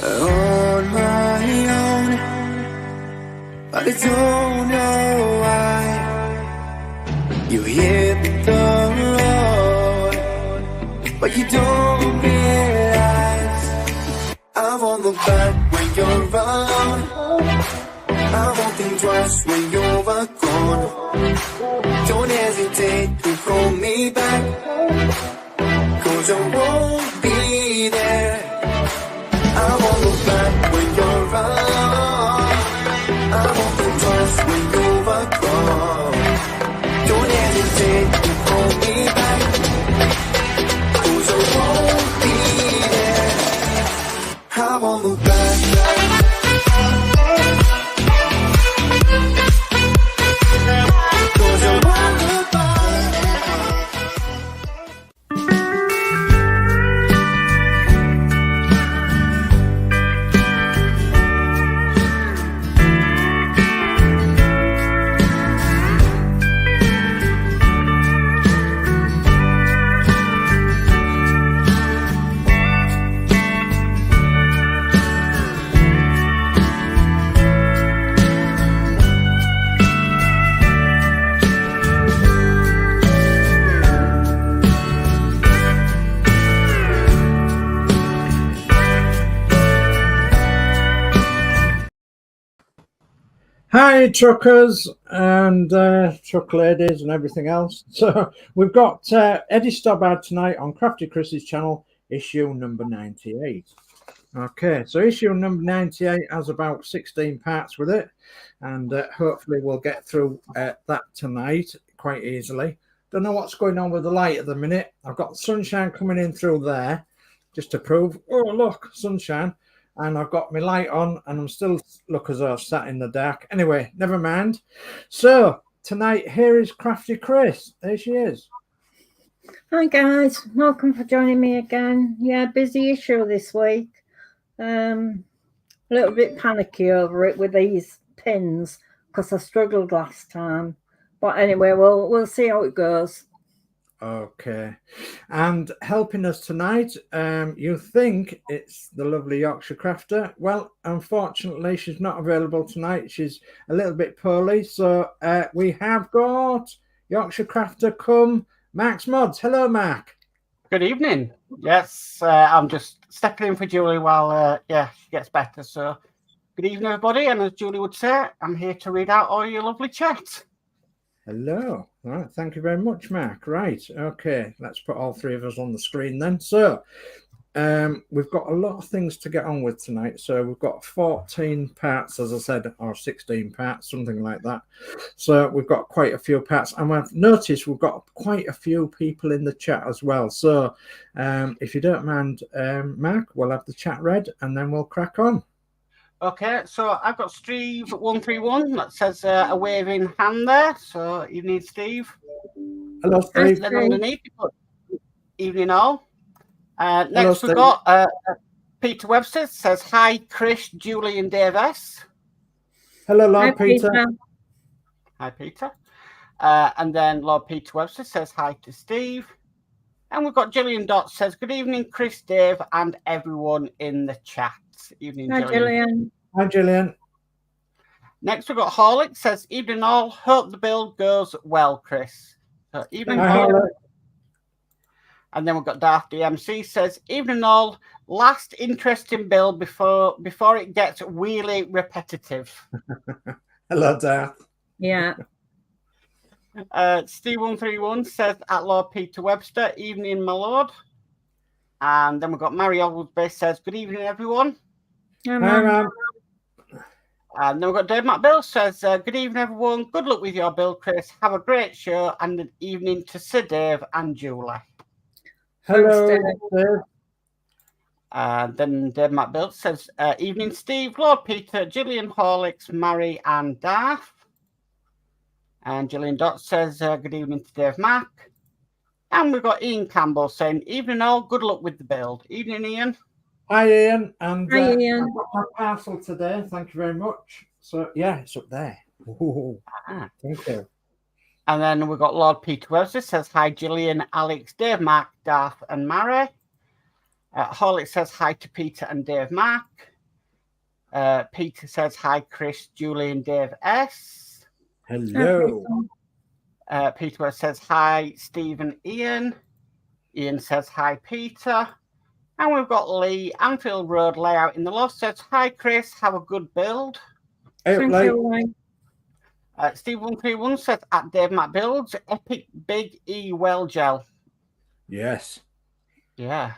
on my own, but I don't know why. You hit the road, but you don't realize I won't look back when you're around. I won't think twice when you're gone. Don't hesitate to call me back, 'cause I won't be there. I won't look back when you're around. I won't think twice when you're gone. Don't hesitate to call me back, 'cause I won't be there. I won't look back. Hi, truckers and truck ladies and everything else. So we've got Eddie STOBART tonight on Crafty Chris's channel, issue number 98. Okay, so issue number 98 has about 16 parts with it, and hopefully we'll get through that tonight quite easily. Don't know what's going on with the light at the minute. I've got sunshine coming in through there just to prove, oh look, sunshine. And I've got my light on and I'm still look as though I've sat in the dark. Anyway, never mind. So tonight here is Crafty Chris. There she is. Hi guys, welcome for joining me again. Yeah, busy issue this week. A little bit panicky over it with these pins because I struggled last time. But anyway, we'll see how it goes. Okay, and helping us tonight, you think it's the lovely Yorkshire Crafter. Well, unfortunately, she's not available tonight. She's a little bit poorly. So we have got Yorkshire Crafter come, Mac's Mods. Hello, Mac. Good evening. Yes, I'm just stepping in for Julie while she gets better. So good evening, everybody. And as Julie would say, I'm here to read out all your lovely chat. Hello. All right, thank you very much, Mac. Right, okay, let's put all three of us on the screen then. So we've got a lot of things to get on with tonight. So we've got 14 parts, as I said, or 16 parts, something like that. So we've got quite a few parts, and I've noticed we've got quite a few people in the chat as well. So if you don't mind, Mac, we'll have the chat read and then we'll crack on. Okay, so I've got Steve131 that says a waving hand there. So evening, Steve. Hello, Steve. Then underneath, evening all. Next we've got Peter Webster says hi, Chris, Julie, and Dave S. Hello, Lord Peter. Hi, Peter. And then Lord Peter Webster says hi to Steve. And we've got Gillian Dot says good evening, Chris, Dave, and everyone in the chat. Evening, Hi, Gillian. Hi, Gillian. Next, we've got Horlix says, evening all. Hope the build goes well, Chris. So, evening, Horlix. And then we've got Darth DMC says, evening all. Last interesting build before it gets really repetitive. Hello, Darth. Yeah. Steve131 says, at Lord Peter Webster, evening, my lord. And then we've got Mary Alwood says, good evening, everyone. Hi, ma'am. And then we've got Dave Matt Bill says, good evening, everyone. Good luck with your build, Chris. Have a great show and an evening to Sir Dave and Julie. Hello, Dave. Then Dave Matt Bill says, evening, Steve, Lord Peter, Gillian, Horlicks, Mary, and Darth. And Gillian Dot says, good evening to Dave Mack. And we've got Ian Campbell saying, evening all, good luck with the build. Evening, Ian. Hi, Ian. And hi, Ian. I've got my parcel today. Thank you very much. So, yeah, it's up there. Thank you. And then we've got Lord Peter Webster says, hi, Gillian, Alex, Dave, Mark, Darth, and Mary. Horlix says hi to Peter and Dave Mark. Peter says hi, Chris, Julie, and Dave S. Hello. Peter says hi, Steve and Ian. Ian says hi, Peter. And we've got Lee, Anfield Road Layout in the Lost says hi, Chris. Have a good build. Thank you. Steve 131 says at Dave Matt Builds, epic big E well gel. Yes. Yeah.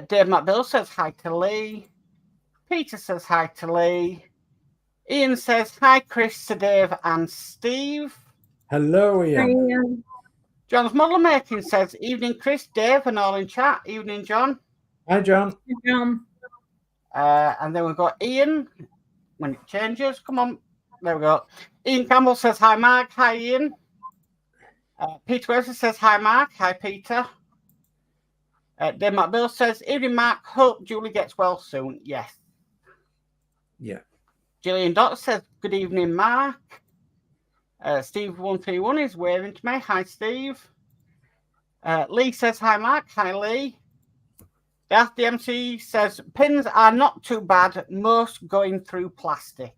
Dave Matt Builds says hi to Lee. Peter says hi to Lee. Ian says hi, Chris, to Dave and Steve. Hello, Ian. Hi, Ian. John's Model Making says evening, Chris, Dave, and all in chat. Evening, John. Hi, John. Hi, John. And then we've got Ian. When it changes, come on. There we go. Ian Campbell says hi, Mark. Hi, Ian. Peter Wesley says hi, Mark. Hi, Peter. Dave McBill says, evening, Mark. Hope Julie gets well soon. Yes. Yeah. Gillian Dot says, good evening, Mark. Steve 131 is waving to me. Hi, Steve. Lee says hi, Mark. Hi, Lee. Darth DMC says, pins are not too bad. Most going through plastic.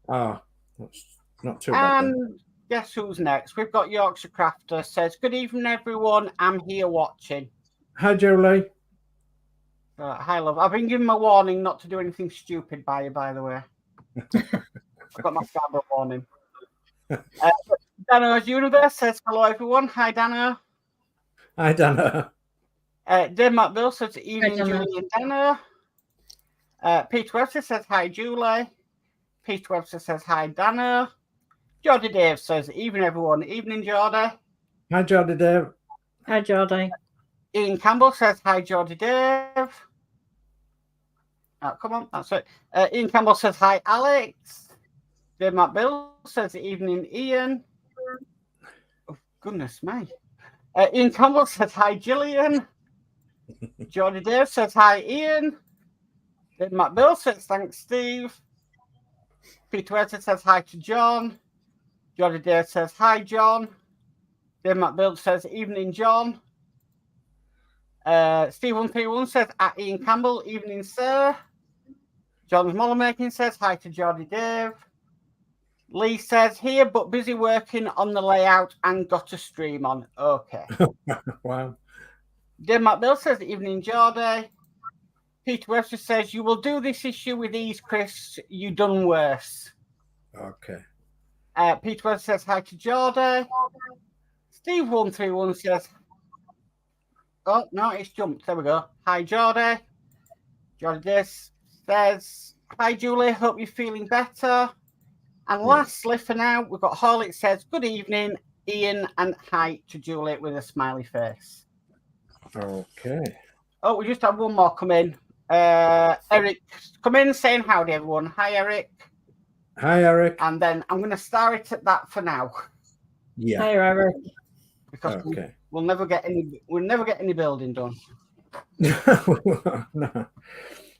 Ah, that's not too bad. And guess who's next? We've got Yorkshire Crafter says, good evening, everyone. I'm here watching. Hi, Julie. Hi, love. I've been given a warning not to do anything stupid by you, by the way. I've got my camera warning. Danno's Universe says, hello, everyone. Hi, Danno. Hi, Danno. Dave McBill says, evening, Hi, Julie and Danno. Peter Webster says, hi, Julie. Peter Webster says, hi, Danno. Geordie Dave says, evening, everyone. Evening, Geordie. Hi, Geordie Dave. Hi, Geordie. Ian Campbell says, hi, Geordie Dave. Come on, that's it. Ian Campbell says, hi, Alex. Dave McBill says, evening, Ian. Oh, goodness me. Ian Campbell says, hi, Gillian. Geordie Dave says, hi, Ian. Dave McBill says, thanks, Steve. Peter Webster says, hi to John. Geordie Dave says, hi, John. Dave McBill says, evening, John. Steve 131 says, at Ian Campbell, evening, sir. John's Model Making says, hi to Geordie Dave. Lee says, here, but busy working on the layout and got a stream on. Okay. Wow. Dave McBill says, evening, Geordie. Peter Webster says, you will do this issue with ease, Chris. You done worse. Okay. Peter Webster says, hi to Geordie. Steve 131 says, oh, no, it's jumped. There we go. Hi, Geordie. Geordie Dave says, hi, Julie. Hope you're feeling better. And lastly, for now, we've got Horlix says, good evening, Ian, and hi to Julie with a smiley face. Okay. Oh, we just had one more come in. Eric, come in saying howdy, everyone. Hi, Eric. Hi, Eric. And then I'm going to star it at that for now. Yeah. Hi, Eric. Because we'll never get any building done. No.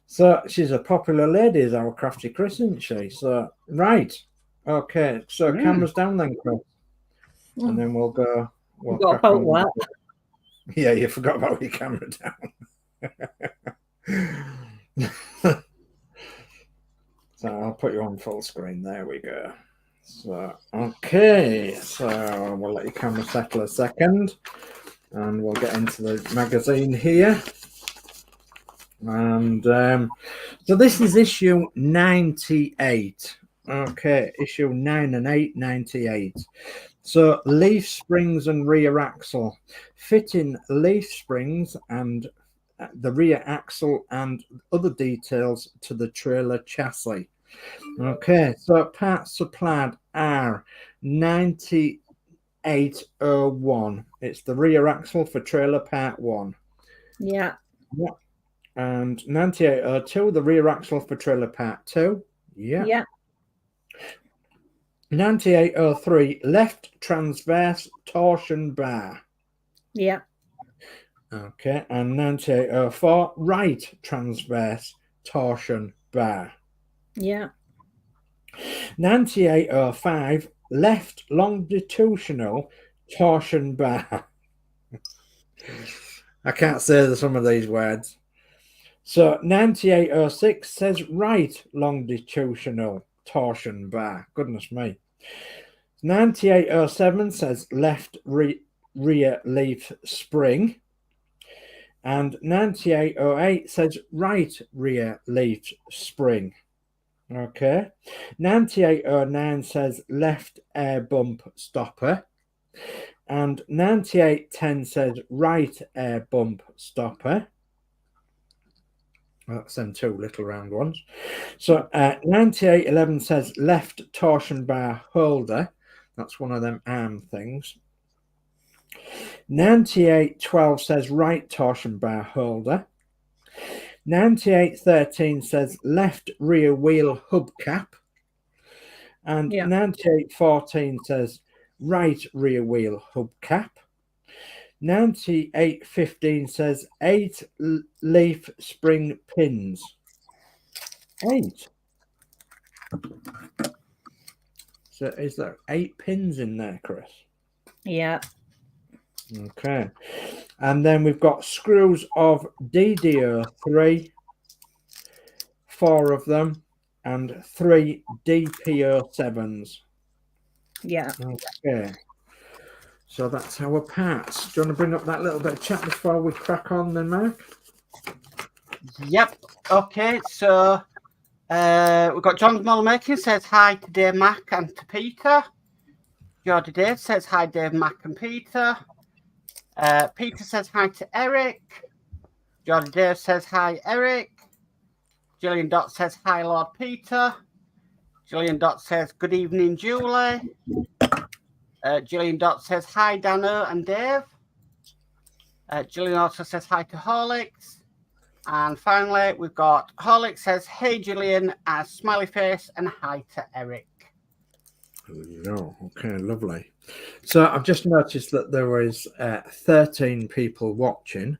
So she's a popular lady, is our Crafty Chris, isn't she? So right. Okay. So cameras down then, Chris. And then we'll go. We'll Forgot about what? Yeah, you forgot about your camera down. So I'll put you on full screen. There we go. So okay. So we'll let your camera settle a second. And we'll get into the magazine here. And so this is issue 98. Okay, issue 9 and 8, 98. So leaf springs and rear axle. Fitting leaf springs and the rear axle and other details to the trailer chassis. Okay, so parts supplied are 9801. It's the rear axle for trailer part 1. Yeah. And 9802, the rear axle for trailer part 2. Yeah. 9803, left transverse torsion bar. Yeah. Okay, and 9804, right transverse torsion bar. Yeah. 9805, left longitudinal torsion bar. I can't say some of these words. So 9806 says right longitudinal torsion bar. Goodness me. 9807 says left rear leaf spring. And 9808 says right rear leaf spring. Okay. 9809 says left air bump stopper. And 9810 says right air bump stopper. That's them two little round ones. So 9811 says left torsion bar holder. That's one of them arm things. 9812 says right torsion bar holder. 9813 says left rear wheel hubcap. And 9814 says right rear wheel hubcap. 9815 says 8 leaf spring pins. 8. So is there 8 pins in there, Chris? Yeah. Okay. And then we've got screws of DDO3, 4 of them, and 3 DPO7s. Yeah. Okay. So that's our parts. Do you want to bring up that little bit of chat before we crack on then, Mark? Yep. Okay, so we've got John Mulmaking says hi to Dave, Mac, and to Peter. Geordie Dave says hi, Dave, Mac, and Peter. Peter says hi to Eric. Geordie Dave says hi, Eric. Gillian Dot says hi, Lord Peter. Gillian Dot says good evening, Julie. Gillian Dot says hi, Danno and Dave. Gillian also says hi to Horlix. And finally, we've got Horlix says, hey, Gillian, as smiley face, and hi to Eric. Oh, okay, lovely. So I've just noticed that there was 13 people watching.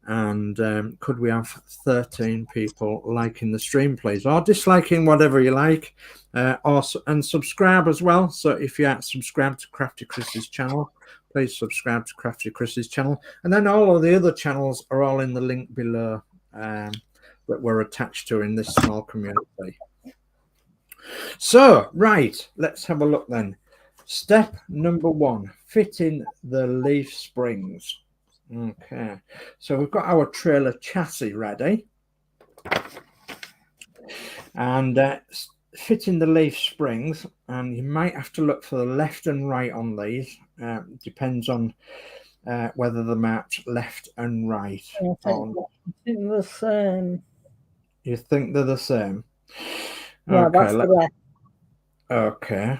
And could we have 13 people liking the stream, please, or disliking, whatever you like, and subscribe as well. So if you aren't subscribed to Crafty Chris's channel, please subscribe to Crafty Chris's channel. And then all of the other channels are all in the link below that we're attached to in this small community. So, right, let's have a look then. Step number 1, fitting the leaf springs. Okay, so we've got our trailer chassis ready, and fitting the leaf springs, and you might have to look for the left and right on these. Depends on whether they're marked left and right. I think the same. You think they're the same? Yeah, okay, that's the left. Okay.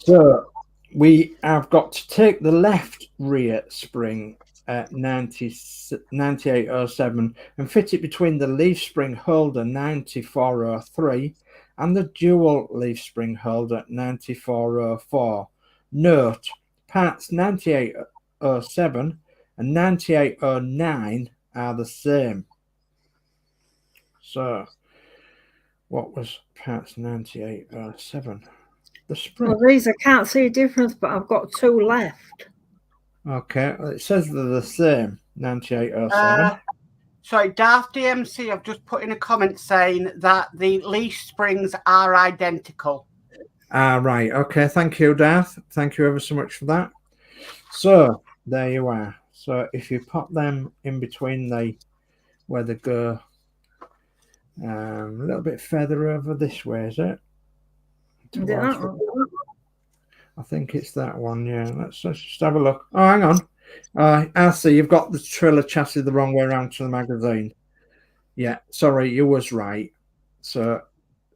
So we have got to take the left rear spring at 9807 and fit it between the leaf spring holder 9403 and the dual leaf spring holder 9404. Note, parts 9807 and 9809 are the same. So, what was parts 9807? The spring. Well, these I can't see a difference, but I've got 2 left. Okay, it says they're the same. 9807. Sorry, Darth DMC, I've just put in a comment saying that the leaf springs are identical. Right. Okay, thank you, Darth. Thank you ever so much for that. So, there you are. So, if you pop them in between where they go, a little bit further over this way, is it? I think it's that one, yeah. Let's just have a look. Oh, hang on. I see you've got the trailer chassis the wrong way around to the magazine. Yeah, sorry, you was right. So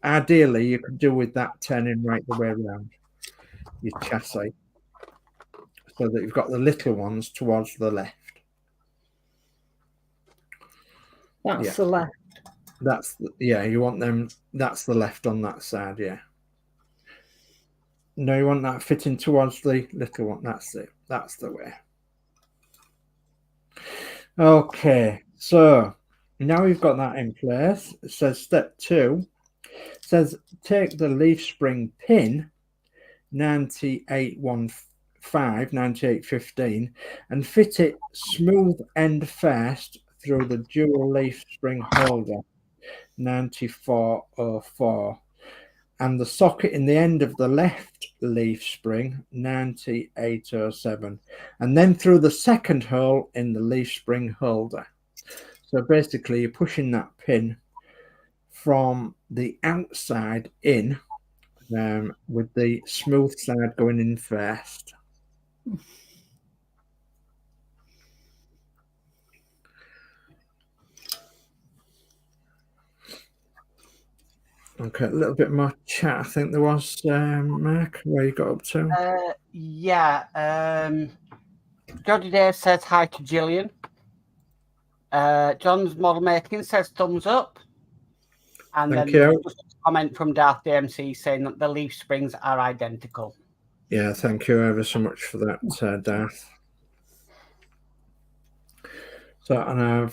ideally you could do with that turning right the way around your chassis, so that you've got the little ones towards the left. That's the left. That's you want them. That's the left on that side, yeah. No, you want that fitting towards the little one. That's it. That's the way. Okay, so now we've got that in place. It says step 2. It says take the leaf spring pin 9815 9815 and fit it smooth end first through the dual leaf spring holder 9404 and the socket in the end of the left leaf spring 9807 and then through the second hole in the leaf spring holder. So basically you're pushing that pin from the outside in with the smooth side going in first. Okay, a little bit more chat. I think there was, Mark, where you got up to? Geordie Dave says hi to Gillian. John's Model Making says thumbs up. And Thank then you. just a comment from Darth DMC saying that the leaf springs are identical. Yeah, thank you ever so much for that, Darth. So, and I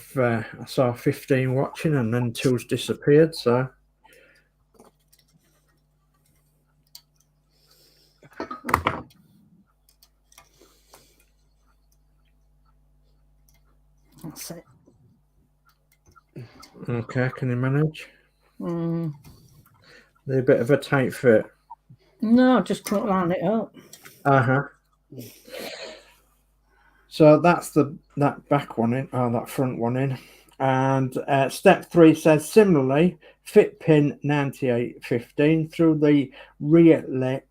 saw 15 watching and then 2's disappeared, so. That's it. Okay, can you manage? They're a bit of a tight fit. No, just couldn't line it up. So that's that back one in, or that front one in. And step 3 says similarly, fit pin 9815 through the rear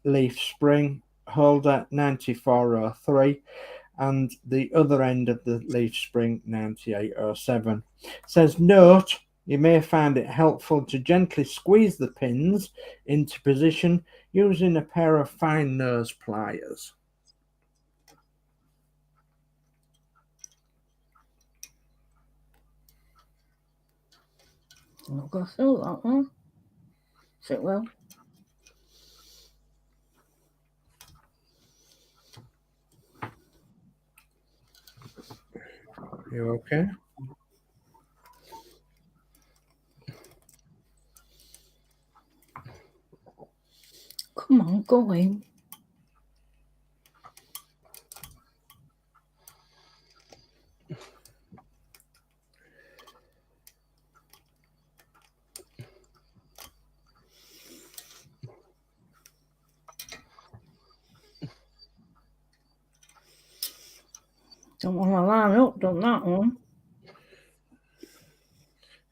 leaf spring holder 9403 and the other end of the leaf spring 9807. Says note, you may find it helpful to gently squeeze the pins into position using a pair of fine nose pliers. I'll go through that one. Sit well. You okay? Come on, go in. Don't want to line up, done that one.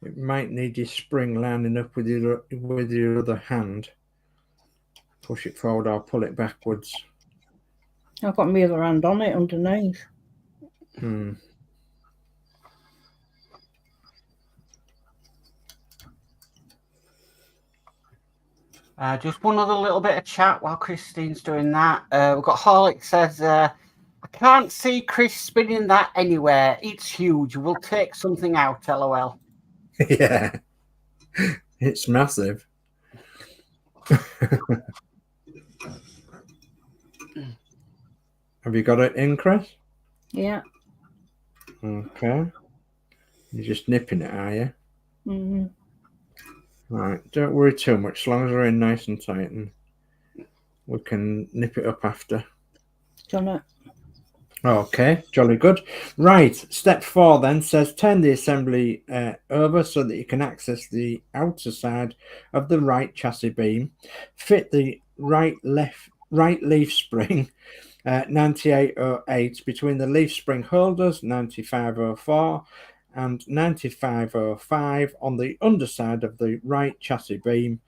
It might need your spring lining up with your other hand. Push it forward or pull it backwards. I've got my other hand on it underneath. Just one other little bit of chat while Christine's doing that. We've got Horlix says, I can't see Chris spinning that anywhere. It's huge. We'll take something out, LOL. Yeah, it's massive. Have you got it in, Chris? Yeah. Okay. You're just nipping it, are you? Mm-hmm. Right, don't worry too much. As long as we're in nice and tight, and we can nip it up after. Done it. Okay, jolly good. Right, step 4 then says turn the assembly over so that you can access the outer side of the right chassis beam. Fit the right leaf spring 9808 between the leaf spring holders 9504 and 9505 on the underside of the right chassis beam.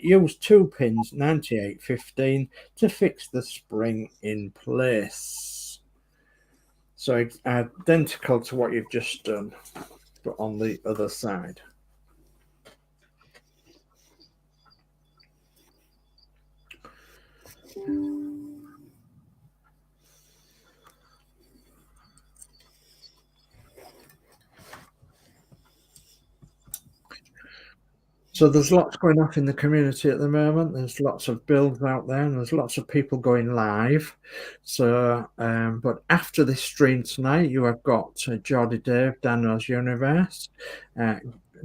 Use 2 pins 9815 to fix the spring in place. So it's identical to what you've just done, but on the other side. So there's lots going on in the community at the moment. There's lots of builds out there and there's lots of people going live. So, but after this stream tonight, you have got Geordie Dave, Danno's Universe,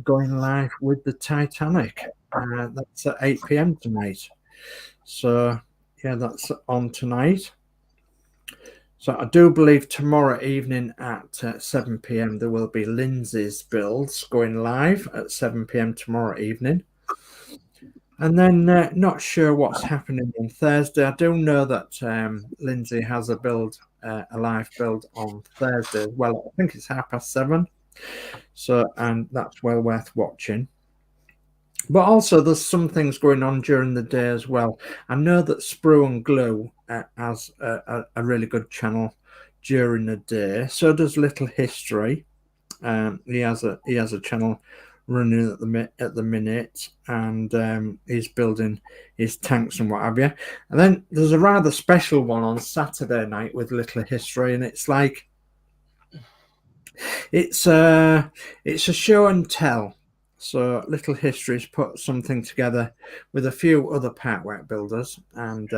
going live with the Titanic. That's at 8 PM tonight. So, yeah, that's on tonight. So I do believe tomorrow evening at 7 p.m. there will be Lindsay's builds going live at 7 p.m. tomorrow evening. And then not sure what's happening on Thursday. I do know that Lindsay has a live build on Thursday as well. I think it's 7:30. So, and that's well worth watching. But also there's some things going on during the day as well. I know that Sprue and Glue has a really good channel during the day. So does Little History. He has a channel running at the minute, and he's building his tanks and what have you. And then there's a rather special one on Saturday night with Little History, and it's like it's a show and tell. So Little History's put something together with a few other partwork builders and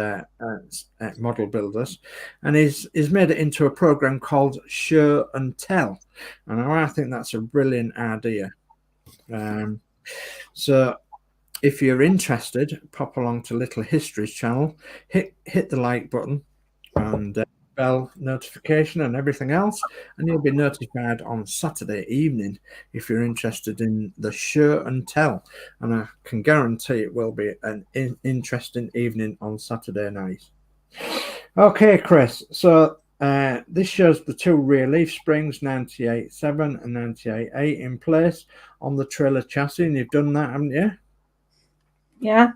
model builders, and he's made it into a program called Show and Tell, and I think that's a brilliant idea. So if you're interested, pop along to Little History's channel, hit the like button and bell notification and everything else, and you'll be notified on Saturday evening if you're interested in the show and tell, and I can guarantee it will be an interesting evening on Saturday night. Okay, Chris, so this shows the two rear leaf springs 98.7 and 98.8 in place on the trailer chassis, and you've done that, haven't you? Yeah.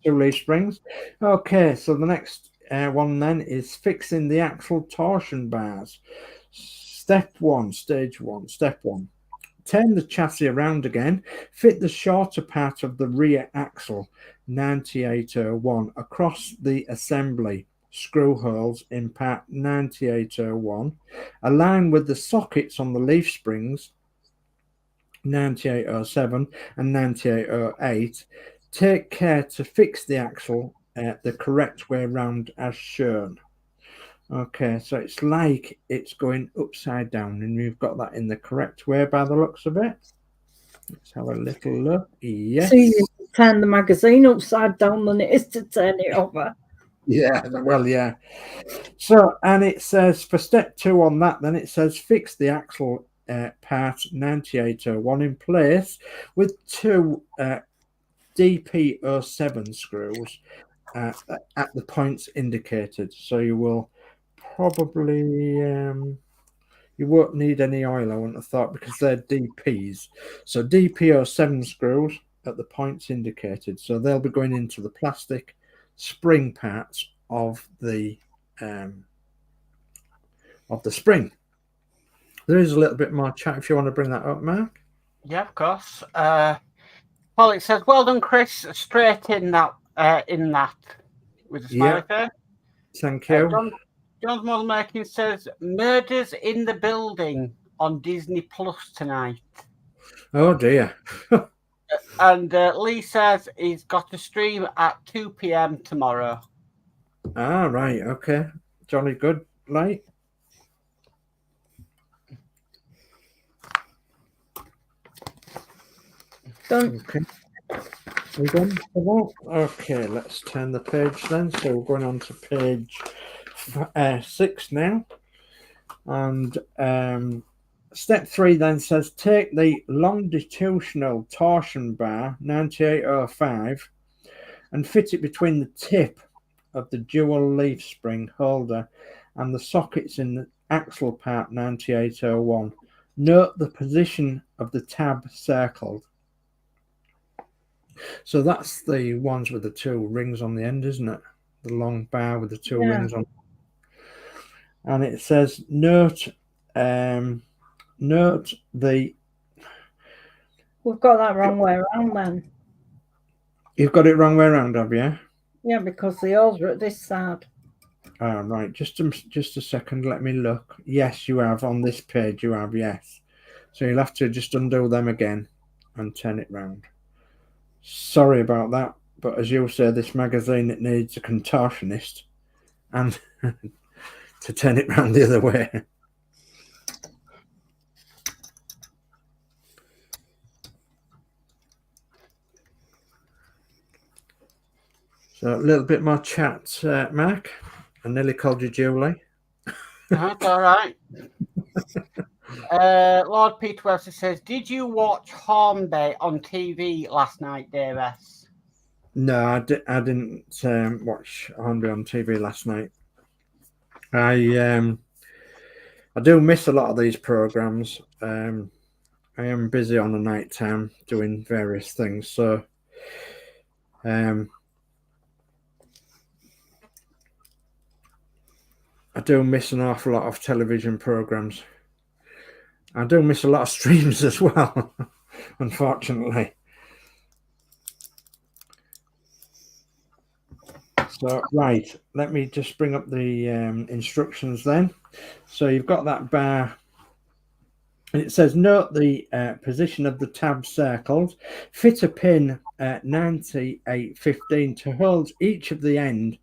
Two leaf springs. Okay, so the next one then is fixing the axle torsion bars. Step 1, stage 1, step 1. Turn the chassis around again. Fit the shorter part of the rear axle 9801 across the assembly screw holes in part 9801. Align with the sockets on the leaf springs 9807 and 9808. Take care to fix the axle the correct way around as shown. Okay, so it's like it's going upside down, and you've got that in the correct way by the looks of it. Let's have a little look. Yes. So you turn the magazine upside down than it is to turn it over. Yeah, well, yeah. So, and it says for step 2 on that, then it says fix the axle part 9801 in place with 2 DP07 screws at the points indicated. So you will probably you won't need any oil, I wouldn't have thought, because they're DPs. So DP07 screws at the points indicated. So they'll be going into the plastic spring parts of the spring. There is a little bit more chat if you want to bring that up, Mark. Yeah, of course. Horlix says, "Well done, Chris. Straight in that with a smiley face." Thank you. John's Model Making says, "Murders in the Building on Disney Plus tonight." Oh dear. And Lee says he's got a stream at 2 p.m. tomorrow. Ah, right. Okay. Johnny, good night. Done. Okay. We done for that? Okay, let's turn the page then. So we're going on to page 6 now. And step 3 then says take the longitudinal torsion bar 9805 and fit it between the tip of the dual leaf spring holder and the sockets in the axle part 9801. Note the position of the tab circled. So that's the ones with the 2 rings on the end, isn't it? The long bar with the 2 rings on. And it says note the. We've got that wrong way around then. You've got it wrong way around, have you? Yeah, because the holes are at this side. Oh, right. Just a second. Let me look. Yes, you have on this page. You have, yes. So you'll have to just undo them again and turn it round. Sorry about that, but as you say, this magazine, it needs a contortionist and to turn it round the other way. So a little bit more chat, Mark. I nearly called you Julie. That's all right. Lord Peter Welser says, did you watch Hornby on TV last night, Dave S? No, I didn't watch Hornby on TV last night. I do miss a lot of these programs. I am busy on the night time doing various things, so I do miss an awful lot of television programs. I do miss a lot of streams as well, unfortunately. So, right, let me just bring up the instructions then. So you've got that bar, and it says, note the position of the tab circled. Fit a pin at 98.15 to hold each of the end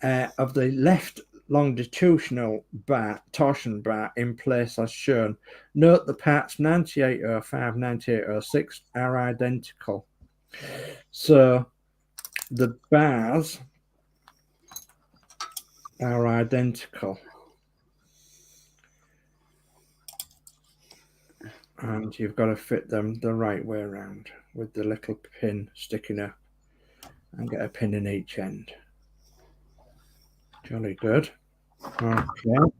of the left longitudinal bar, torsion bar, in place as shown. Note the parts 9805, 9806 are identical. So the bars are identical. And you've got to fit them the right way around with the little pin sticking up, and get a pin in each end. Jolly good. Okay.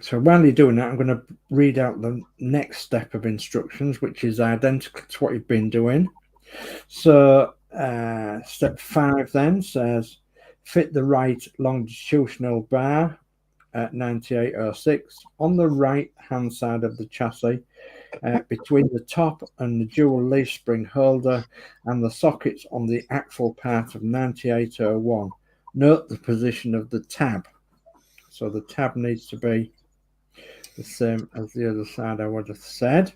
So while you're doing that, I'm going to read out the next step of instructions, which is identical to what you've been doing. So step 5 then says, fit the right longitudinal bar at 9806 on the right hand side of the chassis, between the top and the dual leaf spring holder and the sockets on the axle part of 9801. Note the position of the tab. So the tab needs to be the same as the other side, I would have said.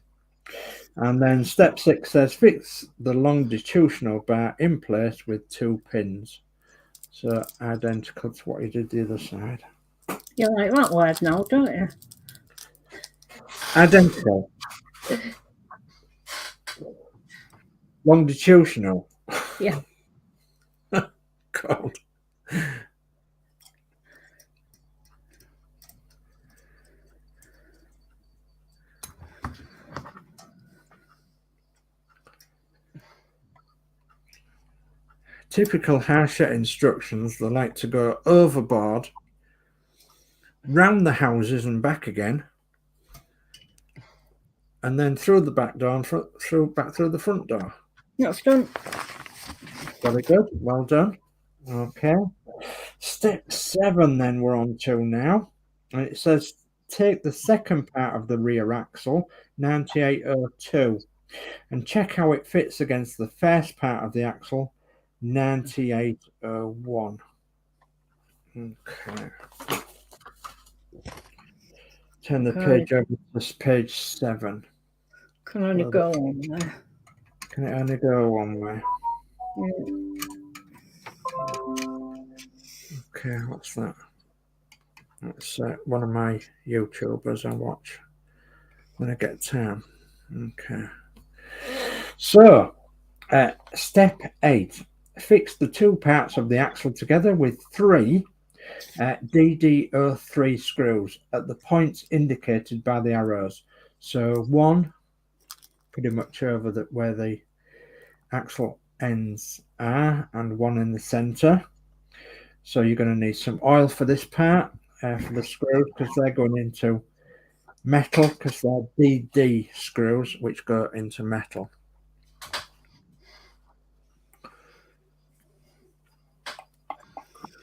And then step 6 says, fix the longitudinal bar in place with 2 pins. So identical to what you did the other side. You like that word now, don't you? Identical. Longitudinal. Yeah. God. Typical Hachette instructions, they like to go overboard, round the houses and back again, and then through the back door and back through the front door. That's done. Very good. Well done. Okay. Step 7 then we're on to now. And it says, take the second part of the rear axle, 9802, and check how it fits against the first part of the axle, 9801. Okay. Turn the page over to page 7. Can only go on there. Can it only go one way? Yeah. Okay, what's that? That's one of my YouTubers I watch when I get time. Okay. So, step 8. Fix the 2 parts of the axle together with 3 DD03 screws at the points indicated by the arrows. So 1 pretty much over where the axle ends are, and 1 in the center. So you're going to need some oil for this part, for the screws, because they're going into metal, because they're DD screws which go into metal.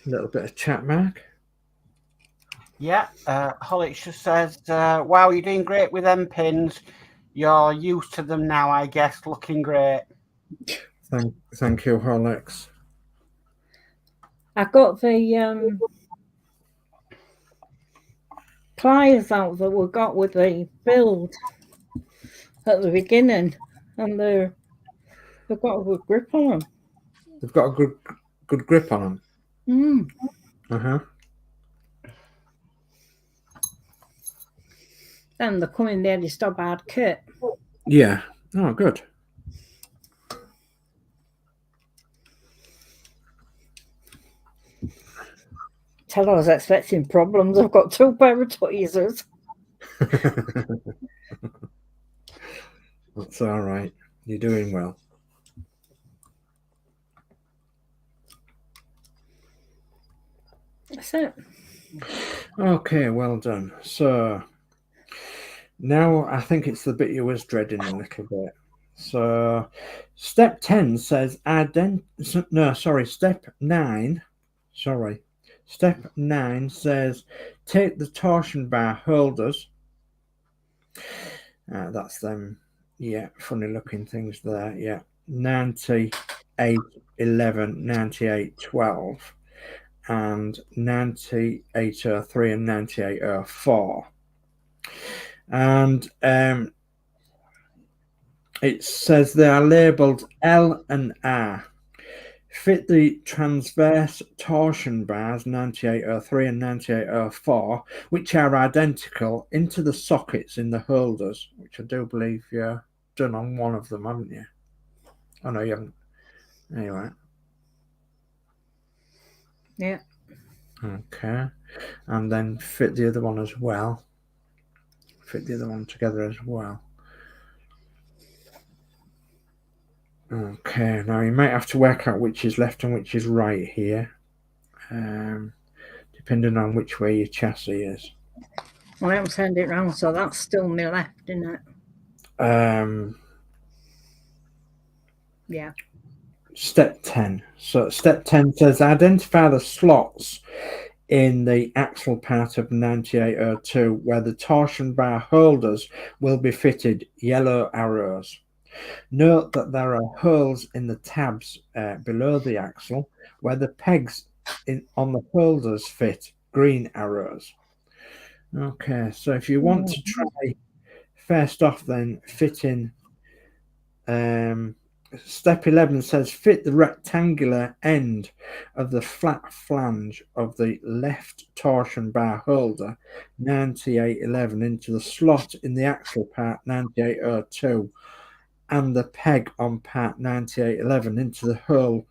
A little bit of chat, Mark. Yeah, Horlix just says, wow, you're doing great with them pins. You're used to them now, I guess. Looking great. Thank you, Horlix. I got the pliers out that we got with the build at the beginning, and they've got a good grip on them. They've got a good grip on them. Mm. Uh-huh. And they come in there, the STOBART kit. Yeah. Oh, good. tell I was expecting problems. I've got 2 pair of tweezers. That's all right. You're doing well. That's it. Okay, well done. So now I think it's the bit you was dreading a little bit. So step 10 says step 9. Sorry. Step 9 says take the torsion bar holders. That's them. Yeah, funny looking things there. Yeah. 98, 11, 98, 12. And 9803 and 9804. And it says they are labelled L and R. Fit the transverse torsion bars 9803 and 9804, which are identical, into the sockets in the holders, which I do believe you've done on one of them, haven't you? Oh, no, you haven't. Anyway. Yeah. Okay. And then fit the other one as well. Fit the other one together as well. Okay, now you might have to work out which is left and which is right here, depending on which way your chassis is. Well, I haven't turned it round, so that's still my left, isn't it? Yeah. Step 10. So step 10 says identify the slots in the axle part of 9802 where the torsion bar holders will be fitted, yellow arrows. Note that there are holes in the tabs below the axle where the pegs on the holders fit, green arrows. Okay, so if you want to try first off then fitting, step 11 says fit the rectangular end of the flat flange of the left torsion bar holder 9811 into the slot in the axle part 9802 and the peg on part 9811 into the hole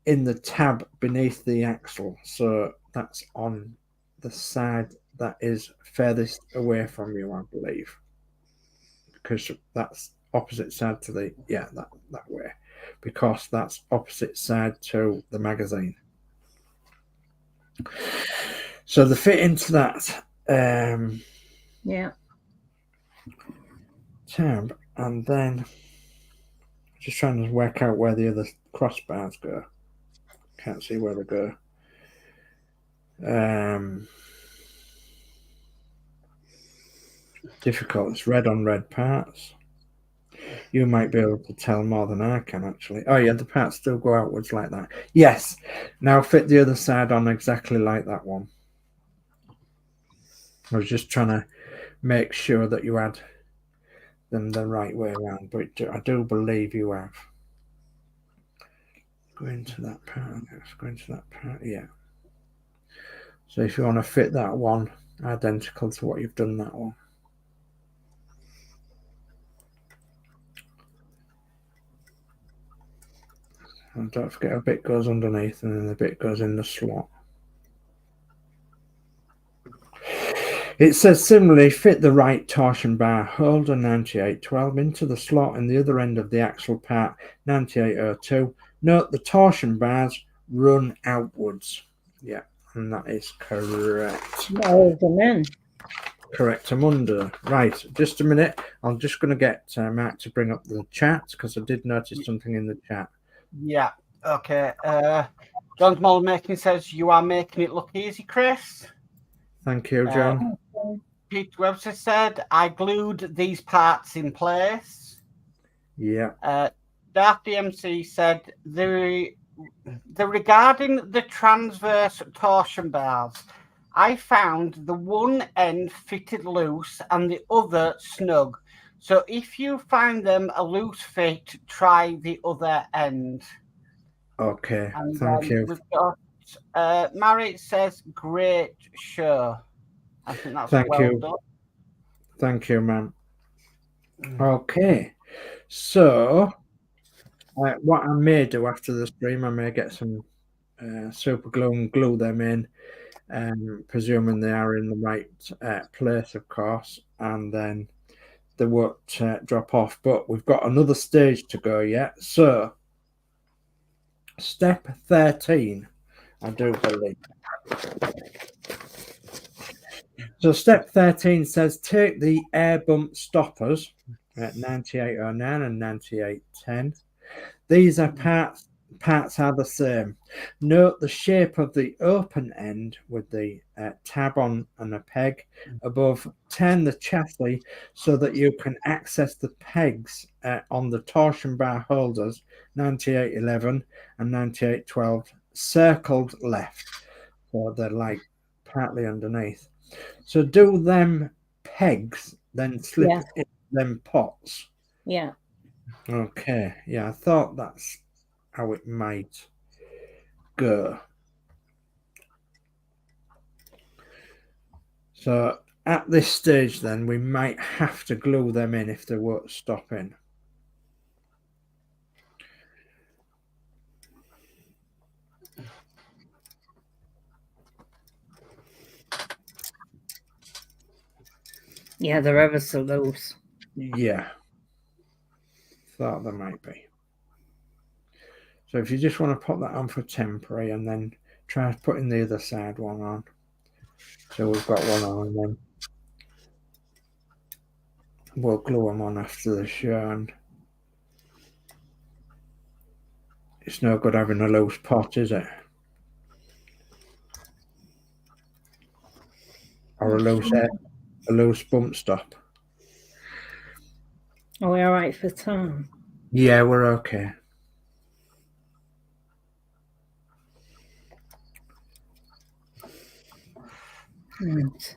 in the tab beneath the axle. So that's on the side that is furthest away from you, I believe, because that's opposite side to the, yeah, that way, because that's opposite side to the magazine. So the fit into that yeah, tab, and then just trying to work out where the other crossbars go. Can't see where they go. Difficult. It's red on red parts. You might be able to tell more than I can, actually. Oh, yeah, the parts still go outwards like that. Yes. Now fit the other side on exactly like that one. I was just trying to make sure that you had them the right way around, but I do believe you have. Go into that part. Let's go into that part. Yeah. So if you want to fit that one identical to what you've done that one. And don't forget a bit goes underneath and then the bit goes in the slot. It says similarly fit the right torsion bar holder 9812 into the slot in the other end of the axle part 9802. Note the torsion bars run outwards. Yeah, and that is correct. Amen. Correct, Amanda. Right, just a minute. I'm just going to get Mark to bring up the chat because I did notice something in the chat. Yeah, okay. John Small Making says you are making it look easy, Chris. Thank you, John. Pete Webster said I glued these parts in place. Yeah. Darth DMC said the regarding the transverse torsion bars, I found the one end fitted loose and the other snug. So if you find them a loose fit, try the other end. Okay, and thank you. We've got Mary says great show. I think that's Thank well you. done. Thank you, man. Okay, so what I may do after the stream, I may get some super glue and glue them in, presuming they are in the right place, of course, and then they won't drop off. But we've got another stage to go yet. So step 13, I do believe. So step 13 says take the air bump stoppers at 9809 and 9810. These are parts are the same. Note the shape of the open end with the tab on and a peg above. Turn the chassis so that you can access the pegs on the torsion bar holders 9811 and 9812 circled left. So they're like partly underneath. So do them pegs, then slip in them pots. Yeah. Okay. Yeah, I thought that's how it might go. So at this stage, then we might have to glue them in if they won't stop in. Yeah, they're ever so loose. Yeah. Thought there might be. So if you just want to put that on for temporary and then try putting the other side one on. So we've got one on and then we'll glue them on after the show. And it's no good having a loose pot, is it? Or a loose bump stop. Are we all right for time? Yeah, we're okay. Right.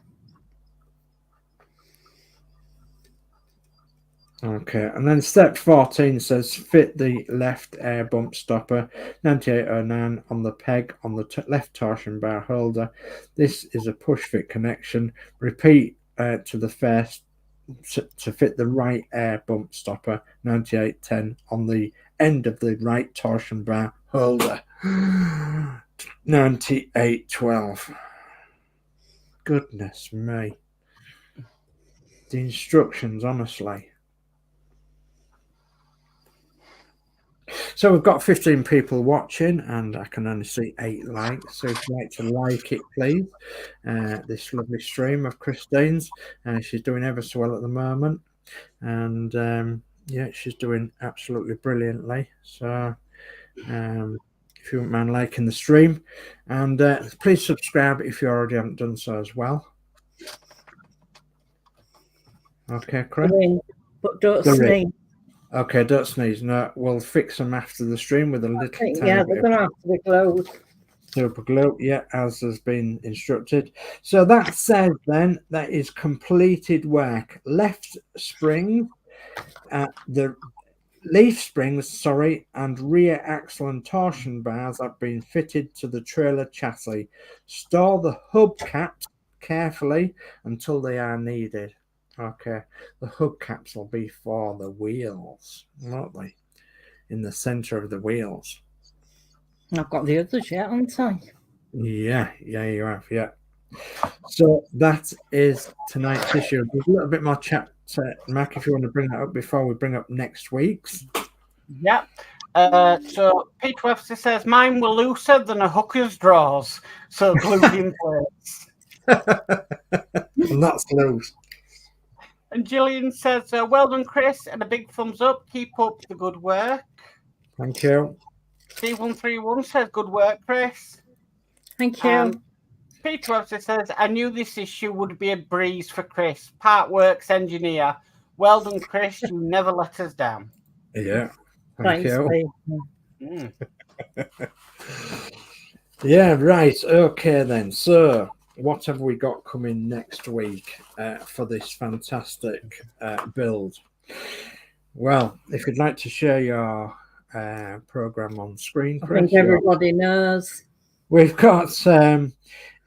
Okay, and then step 14 says fit the left air bump stopper 9809 on the peg on the left torsion bar holder. This is a push fit connection. Repeat to the first to fit the right air bump stopper 9810 on the end of the right torsion bar holder 9812. Goodness me. The instructions, honestly. So we've got 15 people watching and I can only see 8 likes. So if you'd like to like it, please. This lovely stream of Christine's. She's doing ever so well at the moment. And yeah, she's doing absolutely brilliantly. So if you wouldn't mind liking the stream. And please subscribe if you already haven't done so as well. Okay, Chris? But don't sneeze. Okay, don't sneeze. No, we'll fix them after the stream with a little tiny they're going to have to be glued. Super glue, yeah, as has been instructed. So that said, then that is completed work. Left spring, the leaf springs, sorry, and rear axle and torsion bars have been fitted to the trailer chassis. Store the hubcaps carefully until they are needed. Okay, the hubcaps will be for the wheels, won't they? In the center of the wheels. I've got the others yet, haven't I? Yeah, you have, yeah. So that is tonight's issue. There's a little bit more chat, Mac, if you want to bring that up before we bring up next week's. Yeah. So Peter Webster says, mine were looser than a hooker's drawers, so glued in place. And that's loose. And Gillian says, well done, Chris, and a big thumbs up. Keep up the good work. Thank you. C131 says, good work, Chris. Thank you. Peter Webster says, I knew this issue would be a breeze for Chris. Part works engineer. Well done, Chris. You never let us down. Yeah. Thanks, you. Yeah, right. Okay, then. So, what have we got coming next week for this fantastic build? Well, if you'd like to share your program on screen, Chris, I think everybody knows. We've got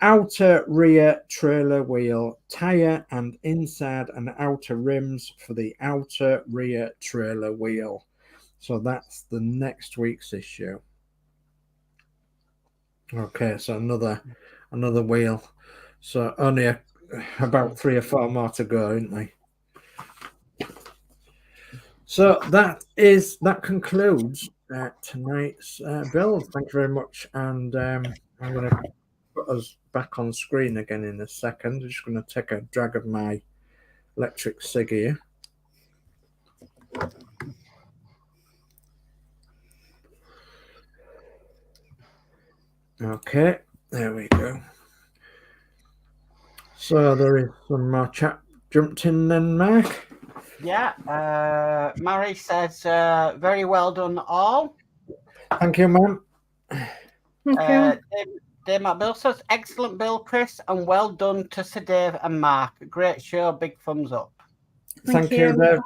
outer rear trailer wheel, tyre and inside and outer rims for the outer rear trailer wheel. So that's the next week's issue. Okay, so another wheel. So only about 3 or 4 more to go, isn't they? So that concludes tonight's build. Thank you very much, and I'm going to put us back on screen again in a second. I'm just going to take a drag of my electric cig here. Okay, there we go. So there is some more chat jumped in then, Mark. Yeah, Mary says, very well done all. Thank you, ma'am. Dave Bill says, excellent build, Chris, and well done to Sir Dave and Mark. Great show, big thumbs up. Thank you, Dave.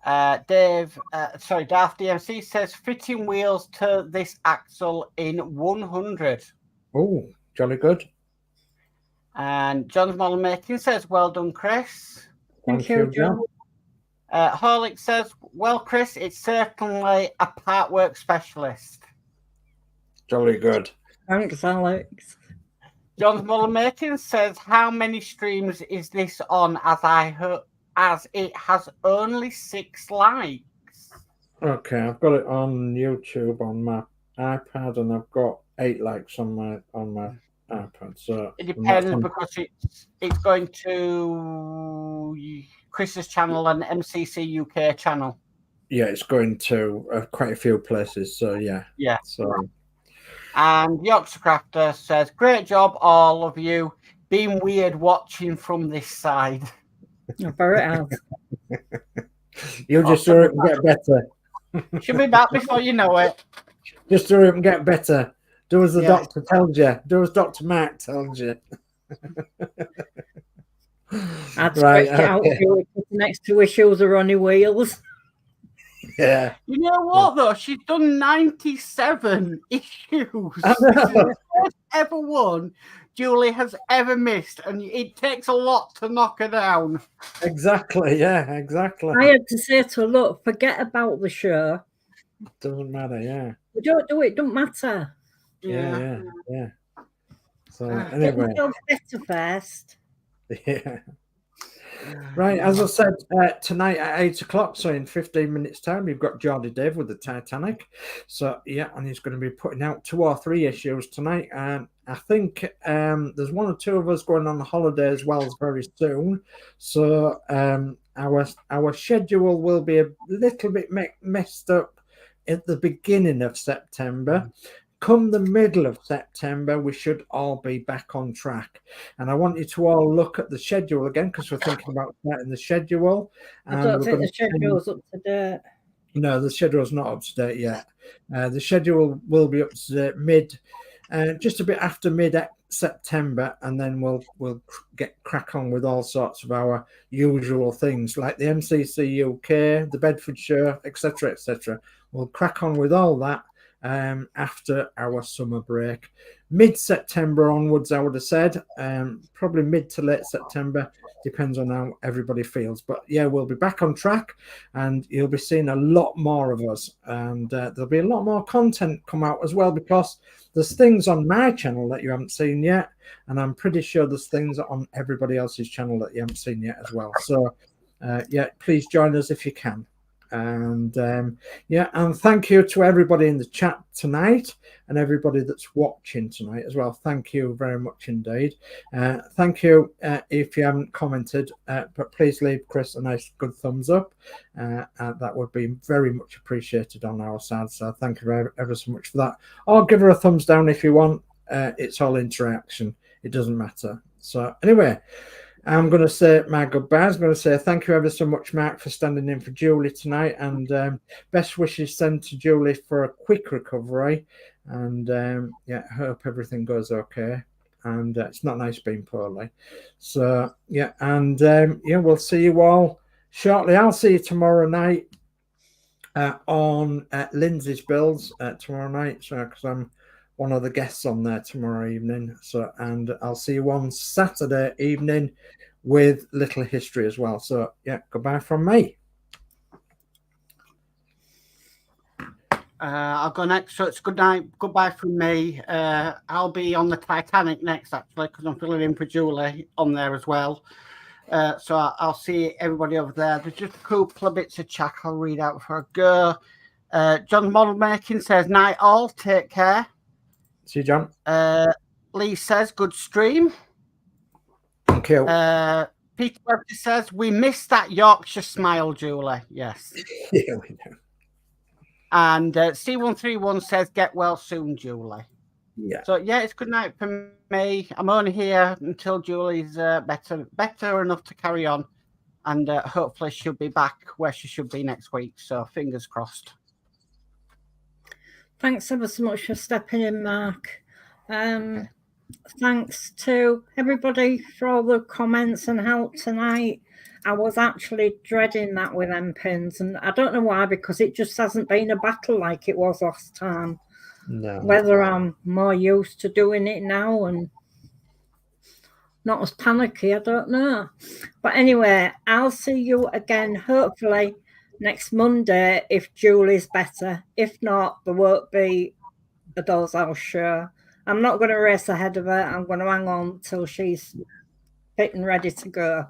Darth DMC says, fitting wheels to this axle in 100. Oh, jolly good. And John's Model Making says, well done, Chris. Thank you, John. Horlix says, well, Chris, it's certainly a part work specialist. Jolly good. Thanks, Alex. John's Model Making says, how many streams is this on, as it has only 6 likes? Okay, I've got it on YouTube on my iPad, and I've got 8 likes on my iPad. So it depends, because it's going to Chris's channel and MCC UK channel. Yeah, it's going to quite a few places. So yeah. So. And Yorkshire Crafter says, great job, all of you. Been weird watching from this side. You'll just hurry up and get better. Should be back before you know it. Just hurry up and get better. Do as the doctor tells you. Do as Dr. Mark tells you. I'd stretch it out next to her shoes are on her wheels. Yeah. You know what, though? She's done 97 issues. The first ever one Julie has ever missed, and it takes a lot to knock her down. Exactly, yeah, exactly. I had to say to her, look, forget about the show. Doesn't matter, yeah. We don't do it, don't matter. Yeah. So anyway. Get better first. Yeah. Right, as I said, tonight at 8 o'clock, so in 15 minutes' time, you've got Geordie Dave with the Titanic. So, yeah, and he's going to be putting out 2 or 3 issues tonight. And I think there's 1 or 2 of us going on holiday as well very soon. So our schedule will be a little bit messed up at the beginning of September. Come the middle of September, we should all be back on track. And I want you to all look at the schedule again, because we're thinking about starting the schedule. I don't think the schedule's up to date. No, the schedule's not up to date yet. The schedule will be up to date just a bit after mid-September, and then we'll get crack on with all sorts of our usual things, like the MCC UK, the Bedfordshire, etc., etc. We'll crack on with all that after our summer break. Mid-September onwards, I would have said, probably mid to late September, depends on how everybody feels. But yeah, we'll be back on track, and you'll be seeing a lot more of us, and there'll be a lot more content come out as well, because there's things on my channel that you haven't seen yet, and I'm pretty sure there's things on everybody else's channel that you haven't seen yet as well. So yeah, please join us if you can. And yeah, and thank you to everybody in the chat tonight, and everybody that's watching tonight as well. Thank you very much indeed. Thank you if you haven't commented, but please leave Chris a nice good thumbs up. That would be very much appreciated on our side, so thank you ever so much for that. Or give her a thumbs down if you want. It's all interaction, it doesn't matter. So anyway, I'm going to say my goodbyes. I'm going to say thank you ever so much, Mark, for standing in for Julie tonight, and best wishes sent to Julie for a quick recovery, and yeah, hope everything goes okay. And it's not nice being poorly. So yeah, and yeah, we'll see you all shortly. I'll see you tomorrow night on Lindsay's Builds tomorrow night, so because I'm one of the guests on there tomorrow evening. So, and I'll see you on Saturday evening with Little History as well. So yeah, goodbye from me. I'll go next. So it's good night, goodbye from me. I'll be on the Titanic next, actually, because I'm filling in for Julie on there as well. So I'll see everybody over there. There's just a couple of bits of chat I'll read out before I go. John Model Making says, night all, take care. See you, John. Lee says, good stream. Thank you. Peter Webster says, we missed that Yorkshire smile, Julie. Yes. Yeah, we know. And C131 says, get well soon, Julie. Yeah. So, yeah, it's good night for me. I'm only here until Julie's better enough to carry on. And hopefully she'll be back where she should be next week. So, fingers crossed. Thanks ever so much for stepping in, Mark. Thanks to everybody for all the comments and help tonight. I was actually dreading that with them pins, and I don't know why, because it just hasn't been a battle like it was last time. No. Whether I'm more used to doing it now and not as panicky, I don't know. But anyway, I'll see you again, hopefully, next Monday if Julie's better. If not, there won't be a Doll's House show. I'm not going to race ahead of her. I'm going to hang on till she's fit and ready to go.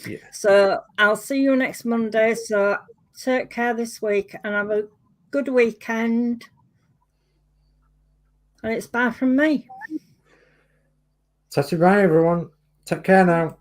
Yeah. So I'll see you next Monday. So take care this week and have a good weekend. And it's bye from me. That's it, bye, everyone. Take care now.